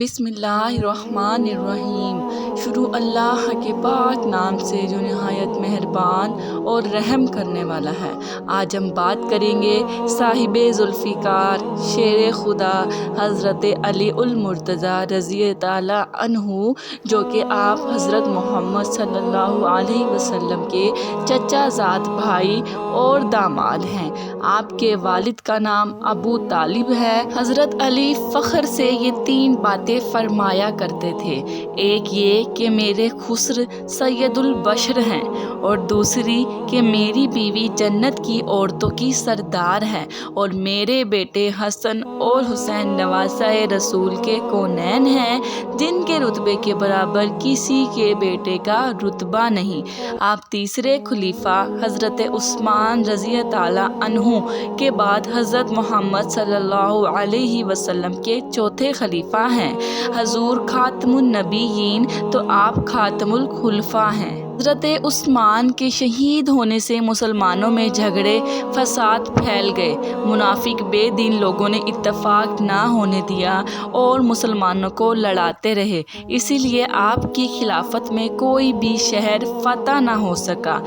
بسم اللہ الرحمن الرحیم۔ شروع اللہ کے پاک نام سے جو نہایت مہربان اور رحم کرنے والا ہے۔ آج ہم بات کریں گے صاحب ذوالفقار شیر خدا حضرت علی المرتضیٰ رضی تعالیٰ عنہ، جو کہ آپ حضرت محمد صلی اللہ علیہ وسلم کے چچا زاد بھائی اور داماد ہیں۔ آپ کے والد کا نام ابو طالب ہے۔ حضرت علی فخر سے یہ تین باتیں فرمایا کرتے تھے، ایک یہ کہ میرے خسر سید البشر ہیں، اور دوسری کہ میری بیوی جنت کی عورتوں کی سردار ہے، اور میرے بیٹے حسن اور حسین نواسۂ رسول کے کونین ہیں، جن کے رتبے کے برابر کسی کے بیٹے کا رتبہ نہیں۔ آپ تیسرے خلیفہ حضرت عثمان رضی تعالیٰ عنہ کے بعد حضرت محمد صلی اللہ علیہ وسلم کے چوتھے خلیفہ ہیں۔ حضور خاتم النبیین تو آپ خاتم الخلفاء ہیں۔ حضرت عثمان کے شہید ہونے سے مسلمانوں میں جھگڑے فساد پھیل گئے۔ منافق بے دین لوگوں نے اتفاق نہ ہونے دیا اور مسلمانوں کو لڑاتے رہے، اسی لیے آپ کی خلافت میں کوئی بھی شہر فتح نہ ہو سکا۔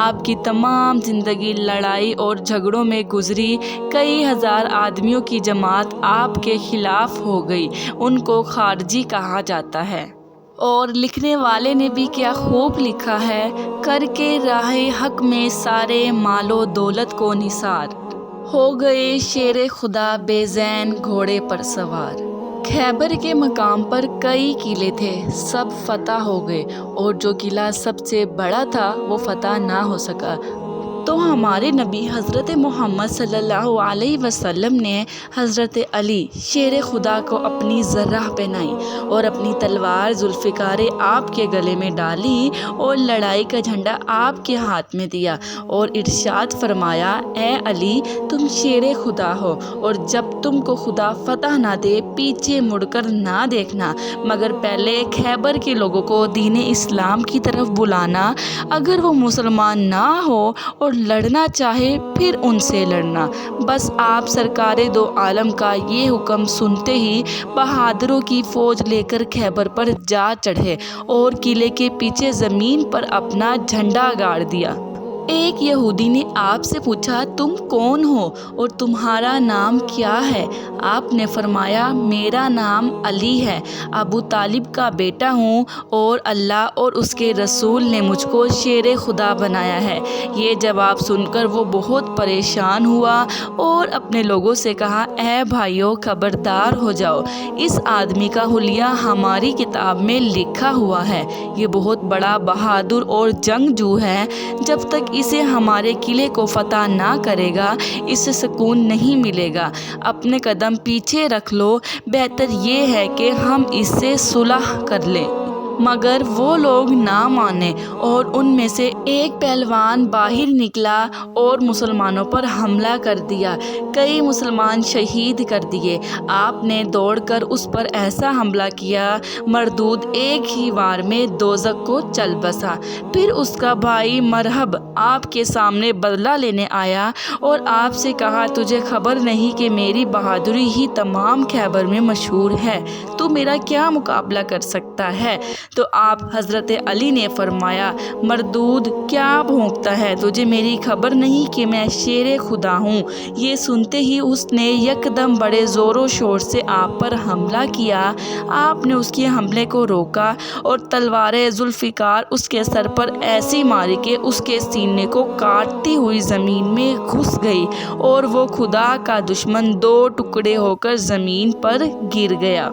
آپ کی تمام زندگی لڑائی اور جھگڑوں میں گزری۔ کئی ہزار آدمیوں کی جماعت آپ کے خلاف ہو گئی، ان کو خارجی کہا جاتا ہے۔ اور لکھنے والے نے بھی کیا خوب لکھا ہے، کر کے راہ حق میں سارے مال و دولت کو نثار، ہو گئے شیر خدا بے زین گھوڑے پر سوار۔ خیبر کے مقام پر کئی قلعے تھے، سب فتح ہو گئے، اور جو قلعہ سب سے بڑا تھا وہ فتح نہ ہو سکا۔ تو ہمارے نبی حضرت محمد صلی اللہ علیہ وسلم نے حضرت علی شیر خدا کو اپنی زرہ پہنائی اور اپنی تلوار ذوالفقار آپ کے گلے میں ڈالی اور لڑائی کا جھنڈا آپ کے ہاتھ میں دیا اور ارشاد فرمایا، اے علی تم شیر خدا ہو، اور جب تم کو خدا فتح نہ دے پیچھے مڑ کر نہ دیکھنا، مگر پہلے خیبر کے لوگوں کو دین اسلام کی طرف بلانا، اگر وہ مسلمان نہ ہو اور لڑنا چاہے پھر ان سے لڑنا۔ بس آپ سرکار دو عالم کا یہ حکم سنتے ہی بہادروں کی فوج لے کر خیبر پر جا چڑھے اور قلعے کے پیچھے زمین پر اپنا جھنڈا گاڑ دیا۔ ایک یہودی نے آپ سے پوچھا، تم کون ہو اور تمہارا نام کیا ہے؟ آپ نے فرمایا، میرا نام علی ہے، ابو طالب کا بیٹا ہوں، اور اللہ اور اس کے رسول نے مجھ کو شیر خدا بنایا ہے۔ یہ جواب سن کر وہ بہت پریشان ہوا اور اپنے لوگوں سے کہا، اے بھائیو خبردار ہو جاؤ، اس آدمی کا حلیہ ہماری کتاب میں لکھا ہوا ہے، یہ بہت بڑا بہادر اور جنگجو ہے، جب تک اسے ہمارے قلعے کو فتح نہ کرے گا اسے سکون نہیں ملے گا۔ اپنے قدم پیچھے رکھ لو، بہتر یہ ہے کہ ہم اس سے صلح کر لیں۔ مگر وہ لوگ نہ مانے، اور ان میں سے ایک پہلوان باہر نکلا اور مسلمانوں پر حملہ کر دیا، کئی مسلمان شہید کر دیے۔ آپ نے دوڑ کر اس پر ایسا حملہ کیا، مردود ایک ہی وار میں دوزخ کو چل بسا۔ پھر اس کا بھائی مرہب آپ کے سامنے بدلہ لینے آیا اور آپ سے کہا، تجھے خبر نہیں کہ میری بہادری ہی تمام خیبر میں مشہور ہے، تو میرا کیا مقابلہ کر سکتا ہے؟ تو آپ حضرت علی نے فرمایا، مردود کیا بھونکتا ہے، تجھے میری خبر نہیں کہ میں شیر خدا ہوں؟ یہ سنتے ہی اس نے یکدم بڑے زور و شور سے آپ پر حملہ کیا۔ آپ نے اس کے حملے کو روکا اور تلوار ذوالفقار اس کے سر پر ایسی ماری کہ اس کے سینے کو کاٹتی ہوئی زمین میں گھس گئی اور وہ خدا کا دشمن دو ٹکڑے ہو کر زمین پر گر گیا۔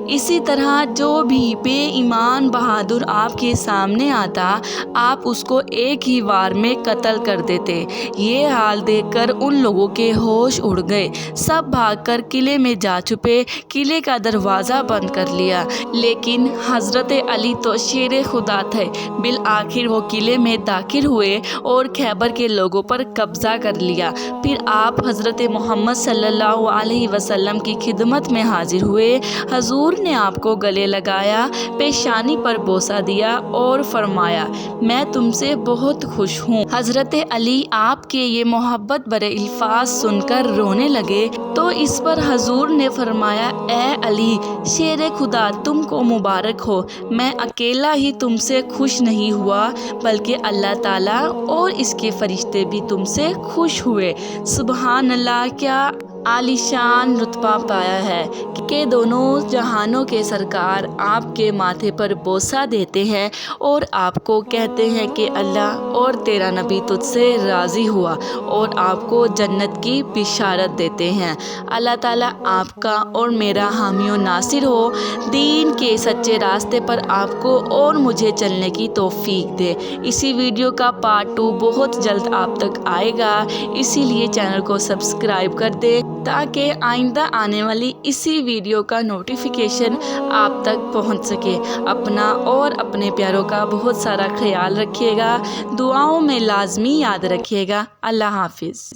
اسی طرح جو بھی بے ایمان بہادر آپ کے سامنے آتا، آپ اس کو ایک ہی وار میں قتل کر دیتے۔ یہ حال دیکھ کر ان لوگوں کے ہوش اڑ گئے، سب بھاگ کر قلعے میں جا چھپے، قلعے کا دروازہ بند کر لیا۔ لیکن حضرت علی تو شیر خدا تھے، بالآخر وہ قلعے میں داخل ہوئے اور خیبر کے لوگوں پر قبضہ کر لیا۔ پھر آپ حضرت محمد صلی اللہ علیہ وسلم کی خدمت میں حاضر ہوئے۔ حضور حضور نے آپ کو گلے لگایا، پیشانی پر بوسہ دیا اور فرمایا میں تم سے بہت خوش ہوں۔ حضرت علی آپ کے یہ محبت بھرے الفاظ سن کر رونے لگے تو اس پر حضور نے فرمایا اے علی، شیر خدا تم کو مبارک ہو، میں اکیلا ہی تم سے خوش نہیں ہوا بلکہ اللہ تعالیٰ اور اس کے فرشتے بھی تم سے خوش ہوئے۔ سبحان اللہ، کیا عالی شان رتبہ پایا ہے کہ دونوں جہانوں کے سرکار آپ کے ماتھے پر بوسہ دیتے ہیں اور آپ کو کہتے ہیں کہ اللہ اور تیرا نبی تجھ سے راضی ہوا، اور آپ کو جنت کی بشارت دیتے ہیں۔ اللہ تعالیٰ آپ کا اور میرا حامی و ناصر ہو، دین کے سچے راستے پر آپ کو اور مجھے چلنے کی توفیق دے۔ اسی ویڈیو کا پارٹ 2 بہت جلد آپ تک آئے گا، اسی لیے چینل کو سبسکرائب کر دیں تاکہ آئندہ آنے والی اسی ویڈیو کا نوٹیفیکیشن آپ تک پہنچ سکے۔ اپنا اور اپنے پیاروں کا بہت سارا خیال رکھیے گا، دعاؤں میں لازمی یاد رکھیے گا۔ اللہ حافظ۔